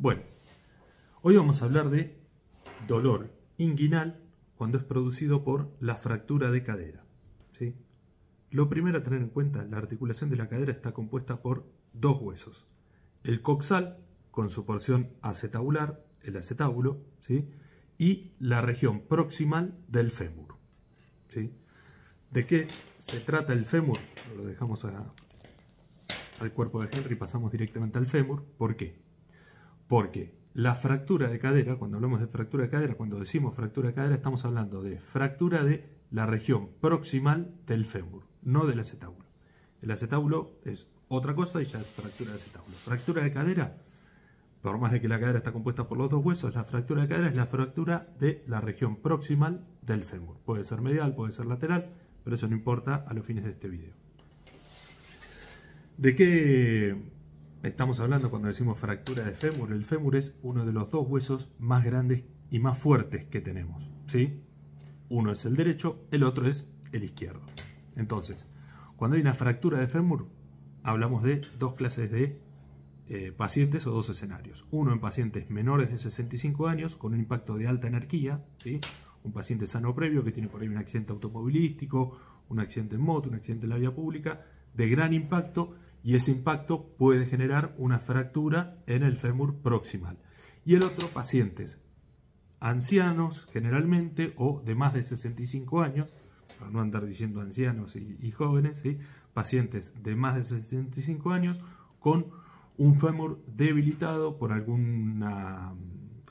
Buenas. Hoy vamos a hablar de dolor inguinal cuando es producido por la fractura de cadera. ¿Sí? Lo primero a tener en cuenta, la articulación de la cadera está compuesta por dos huesos. El coxal, con su porción acetabular, el acetábulo, ¿sí? Y la región proximal del fémur. ¿Sí? ¿De qué se trata el fémur? Lo dejamos al cuerpo de Henry y pasamos directamente al fémur. ¿Por qué? Porque la fractura de cadera, cuando hablamos de fractura de cadera, cuando decimos fractura de cadera, estamos hablando de fractura de la región proximal del fémur, no del acetábulo. El acetábulo es otra cosa y ya es fractura de acetábulo. Fractura de cadera, por más de que la cadera está compuesta por los dos huesos, la fractura de cadera es la fractura de la región proximal del fémur. Puede ser medial, puede ser lateral, pero eso no importa a los fines de este video. ¿De qué estamos hablando cuando decimos fractura de fémur? El fémur es uno de los dos huesos más grandes y más fuertes que tenemos, ¿sí? Uno es el derecho, el otro es el izquierdo. Entonces, cuando hay una fractura de fémur, hablamos de dos clases de pacientes o dos escenarios. Uno en pacientes menores de 65 años con un impacto de alta energía, ¿sí? Un paciente sano previo que tiene por ahí un accidente automovilístico, un accidente en moto, un accidente en la vía pública, de gran impacto, y ese impacto puede generar una fractura en el fémur proximal. Y el otro, pacientes ancianos generalmente o de más de 65 años, para no andar diciendo ancianos y jóvenes, ¿sí? Pacientes de más de 65 años con un fémur debilitado por alguna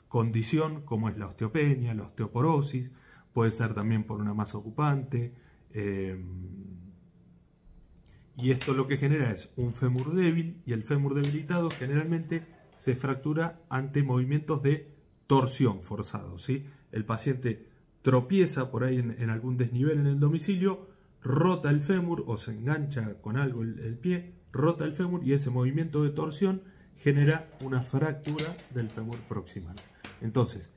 condición como es la osteopenia, la osteoporosis, puede ser también por una masa ocupante, y esto lo que genera es un fémur débil, y el fémur debilitado generalmente se fractura ante movimientos de torsión forzados, ¿sí? El paciente tropieza por ahí en algún desnivel en el domicilio, rota el fémur o se engancha con algo el pie, rota el fémur y ese movimiento de torsión genera una fractura del fémur proximal. Entonces,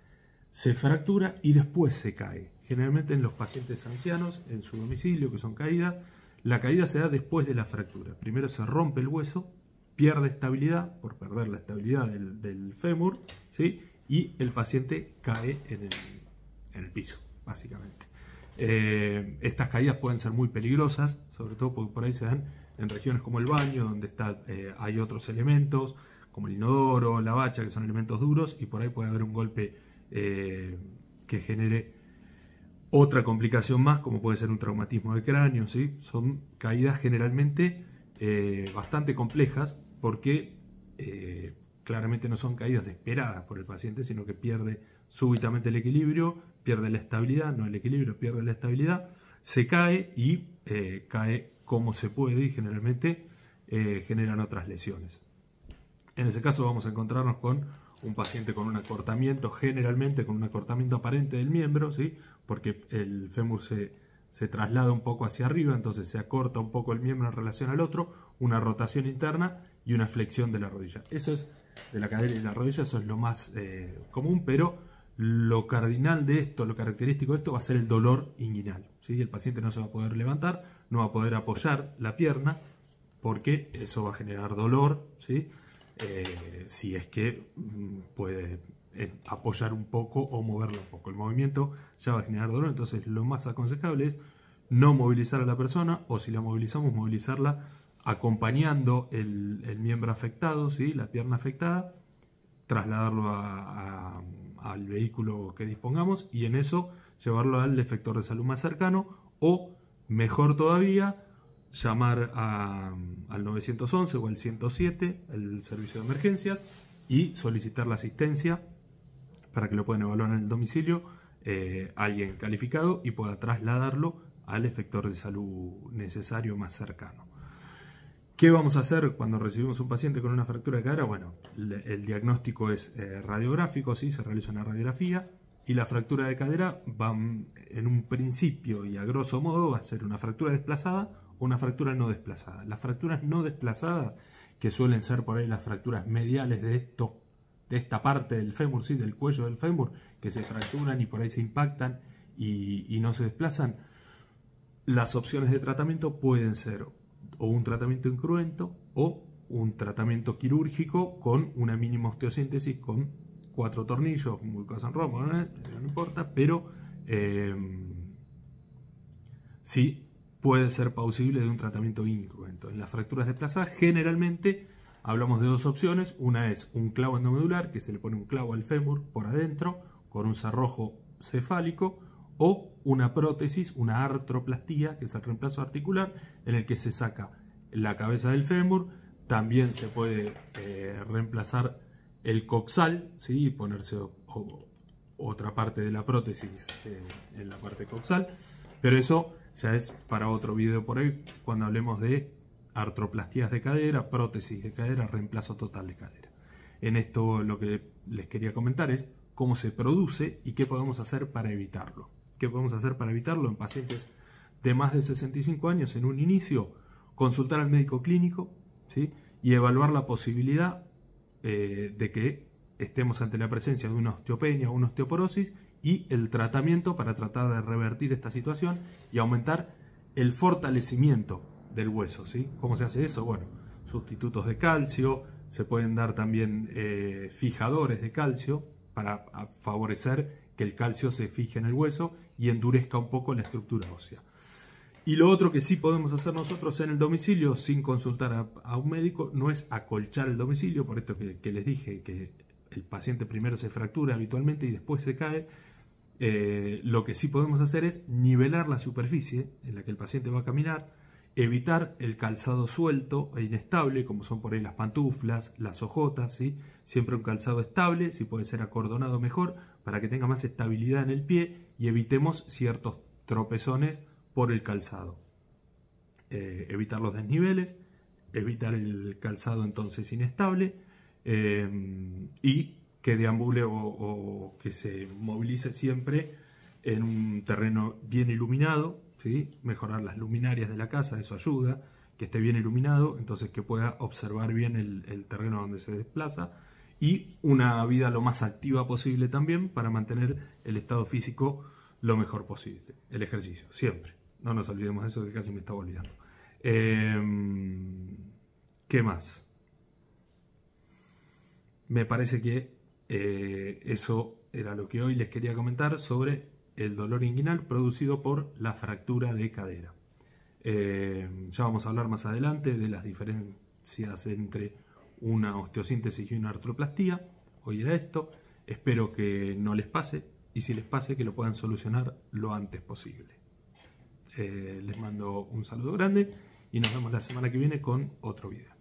se fractura y después se cae. Generalmente en los pacientes ancianos, en su domicilio, que son caídas, la caída se da después de la fractura. Primero se rompe el hueso, pierde estabilidad, por perder la estabilidad del fémur, ¿sí? Y el paciente cae en el piso, básicamente. Estas caídas pueden ser muy peligrosas, sobre todo porque por ahí se dan en regiones como el baño, donde hay otros elementos, como el inodoro, la bacha, que son elementos duros, y por ahí puede haber un golpe que genere otra complicación más, como puede ser un traumatismo de cráneo, ¿sí? Son caídas generalmente bastante complejas porque claramente no son caídas esperadas por el paciente, sino que pierde súbitamente el equilibrio, pierde la estabilidad, no el equilibrio, pierde la estabilidad, se cae y cae como se puede y generalmente generan otras lesiones. En ese caso vamos a encontrarnos con un paciente con un acortamiento, generalmente con un acortamiento aparente del miembro, ¿sí? Porque el fémur se traslada un poco hacia arriba, entonces se acorta un poco el miembro en relación al otro, una rotación interna y una flexión de la rodilla. Eso es de la cadera y la rodilla, eso es lo más común, pero lo cardinal de esto, lo característico de esto va a ser el dolor inguinal, ¿sí? El paciente no se va a poder levantar, no va a poder apoyar la pierna, porque eso va a generar dolor, ¿sí? Si es que puede apoyar un poco o moverlo un poco. El movimiento ya va a generar dolor, entonces lo más aconsejable es no movilizar a la persona, o si la movilizamos, movilizarla acompañando el miembro afectado, ¿sí? La pierna afectada, trasladarlo al vehículo que dispongamos y en eso llevarlo al efector de salud más cercano, o mejor todavía, llamar al 911 o al 107, el servicio de emergencias, y solicitar la asistencia para que lo puedan evaluar en el domicilio alguien calificado y pueda trasladarlo al efector de salud necesario más cercano. ¿Qué vamos a hacer cuando recibimos un paciente con una fractura de cadera? Bueno, el diagnóstico es radiográfico, ¿sí? Se realiza una radiografía y la fractura de cadera va en un principio y a grosso modo va a ser una fractura desplazada o una fractura no desplazada. Las fracturas no desplazadas, que suelen ser por ahí las fracturas mediales de esta parte del fémur, ¿sí? Del cuello del fémur, que se fracturan y por ahí se impactan y no se desplazan, las opciones de tratamiento pueden ser o un tratamiento incruento o un tratamiento quirúrgico con una mínima osteosíntesis con 4 tornillos, muy cosa en Roma, no importa, pero sí puede ser plausible de un tratamiento incruento. En las fracturas desplazadas generalmente hablamos de 2 opciones. Una es un clavo endomedular, que se le pone un clavo al fémur por adentro con un cerrojo cefálico, o una prótesis, una artroplastía, que es el reemplazo articular, en el que se saca la cabeza del fémur. También se puede reemplazar el coxal, ¿sí? Y ponerse otra parte de la prótesis en la parte coxal, pero eso ya es para otro video por ahí, cuando hablemos de artroplastías de cadera, prótesis de cadera, reemplazo total de cadera. En esto lo que les quería comentar es cómo se produce y qué podemos hacer para evitarlo. ¿Qué podemos hacer para evitarlo en pacientes de más de 65 años? En un inicio, consultar al médico clínico, ¿sí? Y evaluar la posibilidad de que estemos ante la presencia de una osteopenia o una osteoporosis, y el tratamiento para tratar de revertir esta situación y aumentar el fortalecimiento del hueso, ¿sí? ¿Cómo se hace eso? Bueno, sustitutos de calcio, se pueden dar también fijadores de calcio para favorecer que el calcio se fije en el hueso y endurezca un poco la estructura ósea. Y lo otro que sí podemos hacer nosotros en el domicilio sin consultar a un médico no es acolchar el domicilio, por esto que les dije que el paciente primero se fractura habitualmente y después se cae. Lo que sí podemos hacer es nivelar la superficie en la que el paciente va a caminar, evitar el calzado suelto e inestable, como son por ahí las pantuflas, las ojotas, ¿sí? Siempre un calzado estable, si puede ser acordonado mejor, para que tenga más estabilidad en el pie y evitemos ciertos tropezones por el calzado. Evitar los desniveles, evitar el calzado entonces inestable, y que deambule o que se movilice siempre en un terreno bien iluminado, ¿sí? Mejorar las luminarias de la casa, eso ayuda, que esté bien iluminado, entonces que pueda observar bien el terreno donde se desplaza, y una vida lo más activa posible también para mantener el estado físico lo mejor posible. El ejercicio, siempre. No nos olvidemos de eso, que casi me estaba olvidando. ¿Qué más? Me parece que eso era lo que hoy les quería comentar sobre el dolor inguinal producido por la fractura de cadera. Ya vamos a hablar más adelante de las diferencias entre una osteosíntesis y una artroplastía. Hoy era esto. Espero que no les pase, y si les pase, que lo puedan solucionar lo antes posible. Les mando un saludo grande y nos vemos la semana que viene con otro video.